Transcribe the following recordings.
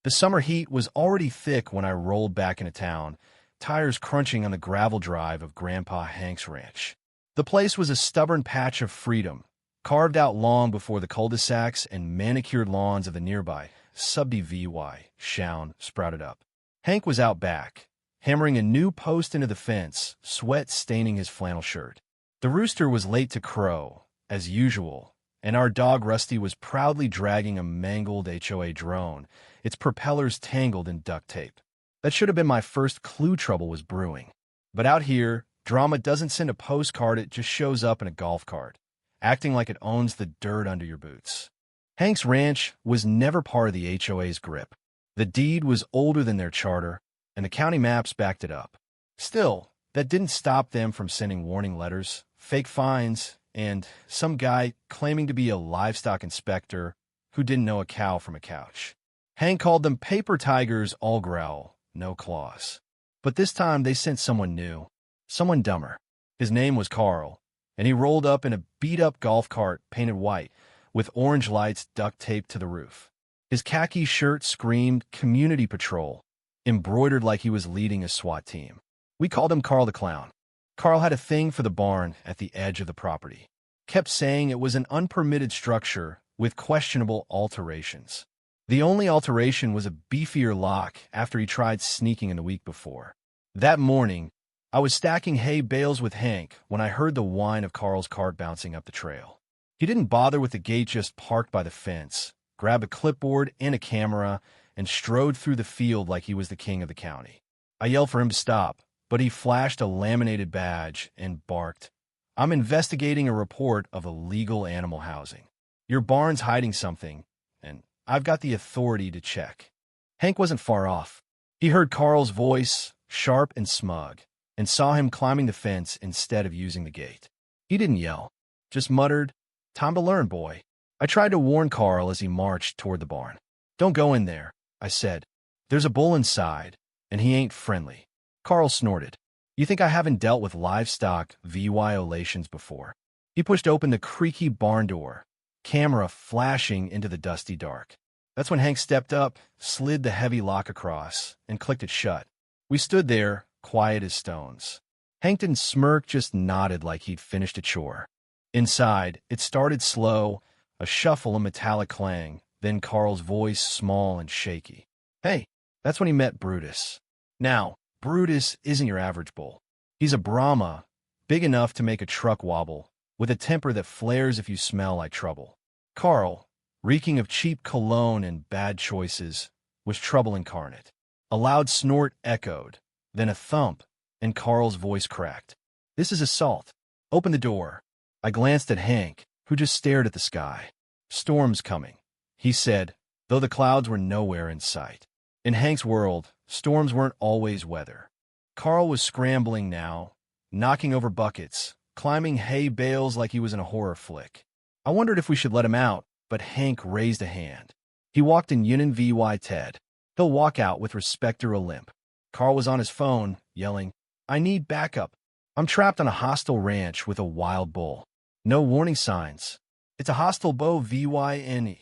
The summer heat was already thick when I rolled back into town, tires crunching on the gravel drive of Grandpa Hank's ranch. The place was a stubborn patch of freedom, carved out long before the cul-de-sacs and manicured lawns of the nearby subdivision sprouted up. Hank was out back, hammering a new post into the fence, sweat staining his flannel shirt. The rooster was late to crow, as usual, and our dog Rusty was proudly dragging a mangled HOA drone, its propellers tangled in duct tape. That should have been my first clue trouble was brewing. But out here, drama doesn't send a postcard, it just shows up in a golf cart, acting like it owns the dirt under your boots. Hank's ranch was never part of the HOA's grip. The deed was older than their charter, and the county maps backed it up. Still, that didn't stop them from sending warning letters, fake fines, and some guy claiming to be a livestock inspector who didn't know a cow from a couch. Hank called them paper tigers, all growl, no claws. But this time they sent someone new, someone dumber. His name was Carl, and he rolled up in a beat-up golf cart painted white, with orange lights duct taped to the roof. His khaki shirt screamed Community Patrol, embroidered like he was leading a SWAT team. We called him Carl the Clown. Carl had a thing for the barn at the edge of the property. Kept saying it was an unpermitted structure with questionable alterations. The only alteration was a beefier lock after he tried sneaking in the week before. That morning, I was stacking hay bales with Hank when I heard the whine of Carl's cart bouncing up the trail. He didn't bother with the gate just parked by the fence, grabbed a clipboard and a camera, and strode through the field like he was the king of the county. I yelled for him to stop, but he flashed a laminated badge and barked, "I'm investigating a report of illegal animal housing. Your barn's hiding something, and I've got the authority to check." Hank wasn't far off. He heard Carl's voice, sharp and smug, and saw him climbing the fence instead of using the gate. He didn't yell, just muttered, "Time to learn, boy." I tried to warn Carl as he marched toward the barn. "Don't go in there," I said. "There's a bull inside, and he ain't friendly." Carl snorted. "You think I haven't dealt with livestock violations before?" He pushed open the creaky barn door, camera flashing into the dusty dark. That's when Hank stepped up, slid the heavy lock across, and clicked it shut. We stood there, quiet as stones. Hank didn't smirk, just nodded like he'd finished a chore. Inside, it started slow, a shuffle, a metallic clang, then Carl's voice, small and shaky. "Hey." That's when he met Brutus. Now, Brutus isn't your average bull. He's a Brahma, big enough to make a truck wobble, with a temper that flares if you smell like trouble. Carl, reeking of cheap cologne and bad choices, was trouble incarnate. A loud snort echoed, then a thump, and Carl's voice cracked. "This is assault. Open the door." I glanced at Hank, who just stared at the sky. "Storm's coming," he said, though the clouds were nowhere in sight. In Hank's world, storms weren't always weather. Carl was scrambling now, knocking over buckets, climbing hay bales like he was in a horror flick. I wondered if we should let him out, but Hank raised a hand. He walked in Union vy Ted. He'll walk out with respect or a limp. Carl was on his phone, yelling, "I need backup. I'm trapped on a hostile ranch with a wild bull. No warning signs. It's a hostile beau vyne."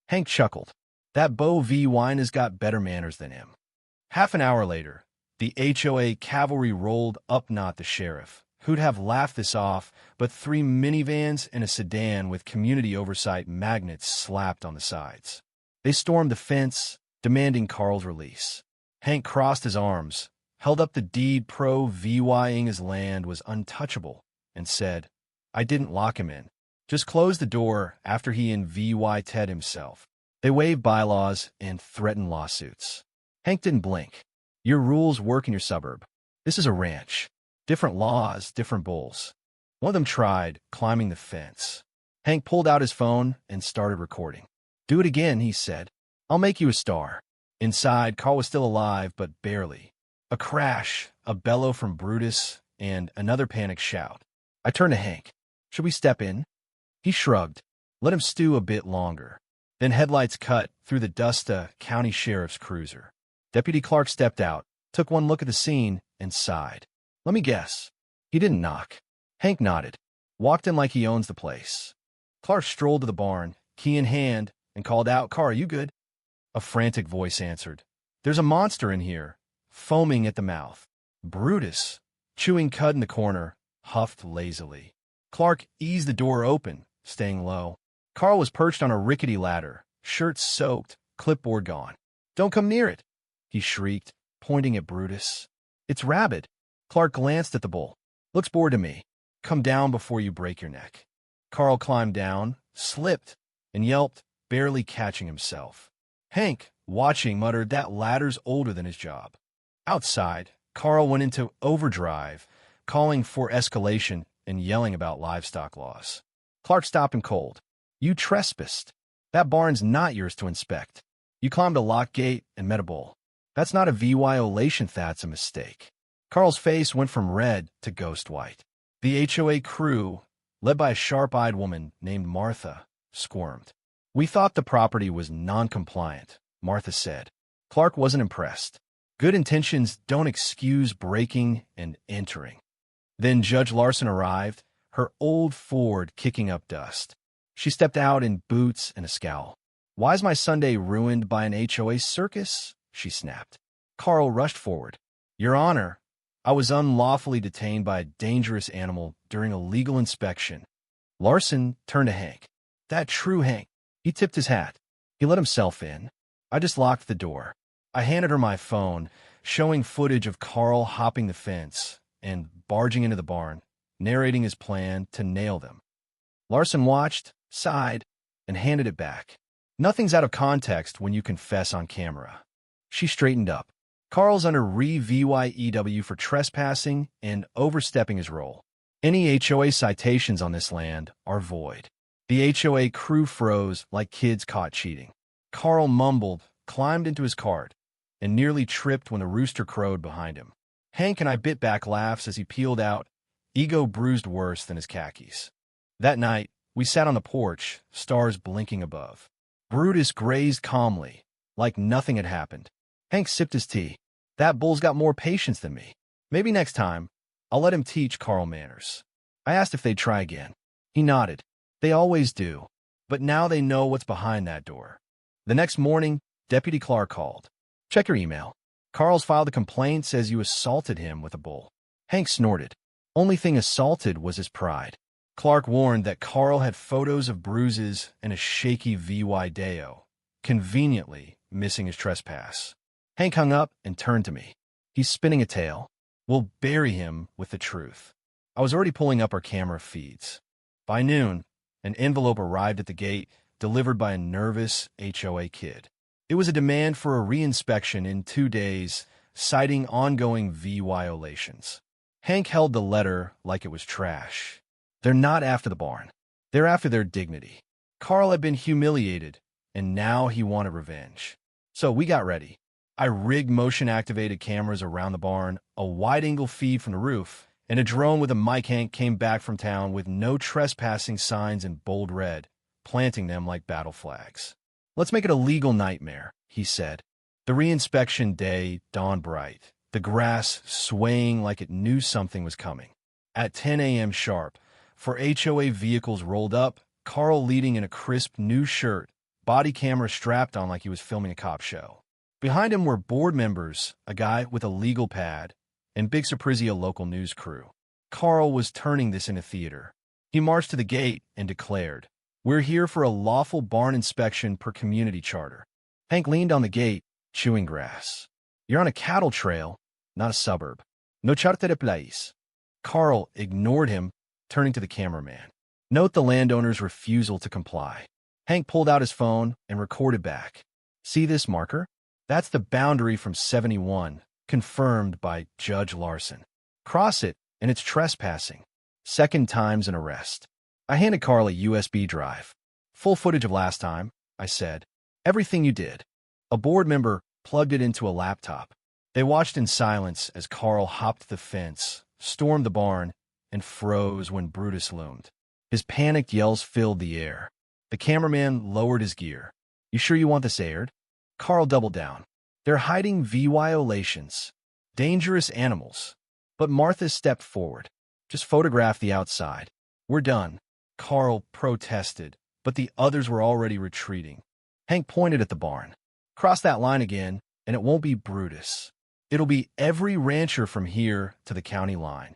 Hank chuckled. That beau vyne has got better manners than him. Half an hour later, the HOA cavalry rolled up, not the sheriff, who'd have laughed this off, but 3 minivans and a sedan with community oversight magnets slapped on the sides. They stormed the fence, demanding Carl's release. Hank crossed his arms, held up the deed vying his land was untouchable, and said, "I didn't lock him in. Just closed the door after he and vy Ted himself." They waived bylaws and threatened lawsuits. Hank didn't blink. Your rules work in your suburb. This is a ranch. Different laws, different bulls. One of them tried climbing the fence. Hank pulled out his phone and started recording. "Do it again," he said. "I'll make you a star." Inside, Carl was still alive, but barely. A crash, a bellow from Brutus, and another panic shout. I turned to Hank. "Should we step in?" He shrugged. Let him stew a bit longer. Then headlights cut through the dust a county sheriff's cruiser. Deputy Clark stepped out, took one look at the scene, and sighed. "Let me guess." He didn't knock. Hank nodded, walked in like he owns the place. Clark strolled to the barn, key in hand, and called out, "Car, you good?" A frantic voice answered. There's a monster in here, foaming at the mouth. Brutus, chewing cud in the corner, huffed lazily. Clark eased the door open, staying low. Carl was perched on a rickety ladder, shirt soaked, clipboard gone. Don't come near it, he shrieked, pointing at Brutus. It's rabid. Clark glanced at the bull. Looks bored to me. Come down before you break your neck. Carl climbed down, slipped, and yelped, barely catching himself. Hank, watching, muttered, that ladder's older than his job. Outside, Carl went into overdrive, calling for escalation and yelling about livestock laws. Clark stopped him cold. You trespassed. That barn's not yours to inspect. You climbed a lock gate and met a bull. That's not a violation, that's a mistake. Carl's face went from red to ghost white. The HOA crew, led by a sharp-eyed woman named Martha, squirmed. We thought the property was non-compliant, Martha said. Clark wasn't impressed. Good intentions don't excuse breaking and entering. Then Judge Larson arrived, her old Ford kicking up dust. She stepped out in boots and a scowl. Why's my Sunday ruined by an HOA circus? She snapped. Carl rushed forward. Your Honor, I was unlawfully detained by a dangerous animal during a legal inspection. Larson turned to Hank. That true, Hank. He tipped his hat. He let himself in. I just locked the door. I handed her my phone, showing footage of Carl hopping the fence and barging into the barn, narrating his plan to nail them. Larson watched, sighed, and handed it back. Nothing's out of context when you confess on camera. She straightened up. Carl's under re-VYEW for trespassing and overstepping his role. Any HOA citations on this land are void. The HOA crew froze like kids caught cheating. Carl mumbled, climbed into his cart, and nearly tripped when the rooster crowed behind him. Hank and I bit back laughs as he peeled out, ego bruised worse than his khakis. That night, we sat on the porch, stars blinking above. Brutus grazed calmly, like nothing had happened. Hank sipped his tea. That bull's got more patience than me. Maybe next time, I'll let him teach Carl manners. I asked if they'd try again. He nodded. They always do. But now they know what's behind that door. The next morning, Deputy Clark called. Check your email. Carl's filed a complaint, says you assaulted him with a bull. Hank snorted. Only thing assaulted was his pride. Clark warned that Carl had photos of bruises and a shaky VY Deo, conveniently missing his trespass. Hank hung up and turned to me. He's spinning a tale. We'll bury him with the truth. I was already pulling up our camera feeds. By noon, an envelope arrived at the gate, delivered by a nervous HOA kid. It was a demand for a reinspection in 2 days, citing ongoing violations. Hank held the letter like it was trash. They're not after the barn. They're after their dignity. Carl had been humiliated, and now he wanted revenge. So we got ready. I rigged motion-activated cameras around the barn, a wide-angle feed from the roof, and a drone with a mic. Hank came back from town with no trespassing signs in bold red, planting them like battle flags. Let's make it a legal nightmare, he said. The reinspection day dawned bright, the grass swaying like it knew something was coming. At 10 a.m. sharp, 4 HOA vehicles rolled up, Carl leading in a crisp new shirt, body camera strapped on like he was filming a cop show. Behind him were board members, a guy with a legal pad, and Big Surprise, a local news crew. Carl was turning this into theater. He marched to the gate and declared, "We're here for a lawful barn inspection per community charter." Hank leaned on the gate, chewing grass. "You're on a cattle trail, not a suburb. No charter de place." Carl ignored him, turning to the cameraman. "Note the landowner's refusal to comply." Hank pulled out his phone and recorded back. "See this marker? That's the boundary from 71, confirmed by Judge Larson. Cross it, and it's trespassing. Second time's an arrest." I handed Carl a USB drive. "Full footage of last time," I said. "Everything you did." A board member plugged it into a laptop. They watched in silence as Carl hopped the fence, stormed the barn, and froze when Brutus loomed. His panicked yells filled the air. The cameraman lowered his gear. "You sure you want this aired?" Carl doubled down. "They're hiding violations. Dangerous animals." But Martha stepped forward. "Just photograph the outside. We're done." Carl protested, but the others were already retreating. Hank pointed at the barn. Cross that line again, and it won't be Brutus. It'll be every rancher from here to the county line.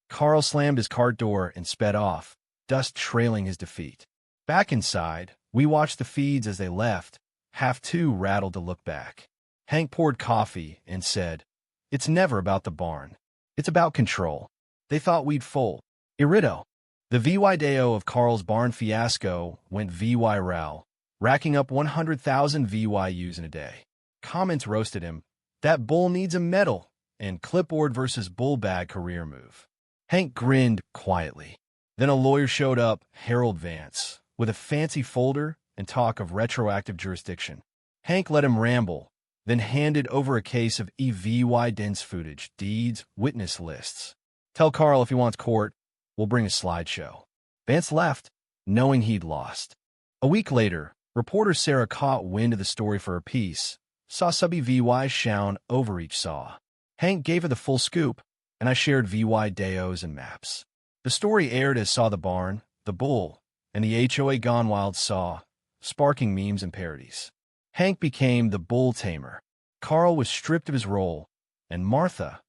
Carl slammed his cart door and sped off, dust trailing his defeat. Back inside, we watched the feeds as they left, half too rattled to look back. Hank poured coffee and said, "It's never about the barn. It's about control. They thought we'd fold. Irrito." The VY Deo of Carl's barn fiasco went VY Rao, racking up 100,000 VYUs in a day. Comments roasted him. That bull needs a medal, and clipboard versus bull bag career move. Hank grinned quietly. Then a lawyer showed up, Harold Vance, with a fancy folder and talk of retroactive jurisdiction. Hank let him ramble, then handed over a case of EVY dense footage, deeds, witness lists. "Tell Carl if he wants court, we'll bring a slideshow." Vance left, knowing he'd lost. A week later, reporter Sarah caught wind of the story for her piece, saw subby VY shown over each saw. Hank gave her the full scoop, and I shared VY Deos and maps. The story aired as Saw the Barn, the Bull, and the HOA Gone Wild saw, sparking memes and parodies. Hank became the bull tamer. Carl was stripped of his role, and Martha,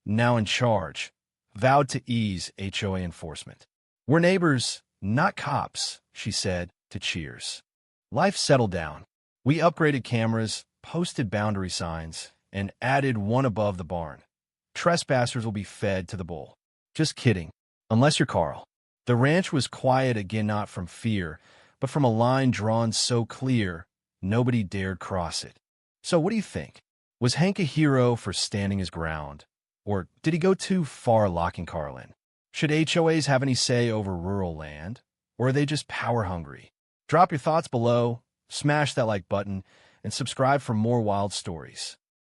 now in charge, vowed to ease HOA enforcement. "We're neighbors, not cops," she said to Cheers. Life settled down. We upgraded cameras, posted boundary signs, and added one above the barn. Trespassers will be fed to the bull. Just kidding. Unless you're Carl. The ranch was quiet again, not from fear, but from a line drawn so clear, nobody dared cross it. So what do you think? Was Hank a hero for standing his ground? Or did he go too far locking Carl in? Should HOAs have any say over rural land? Or are they just power hungry? Drop your thoughts below, smash that like button, and subscribe for more wild stories.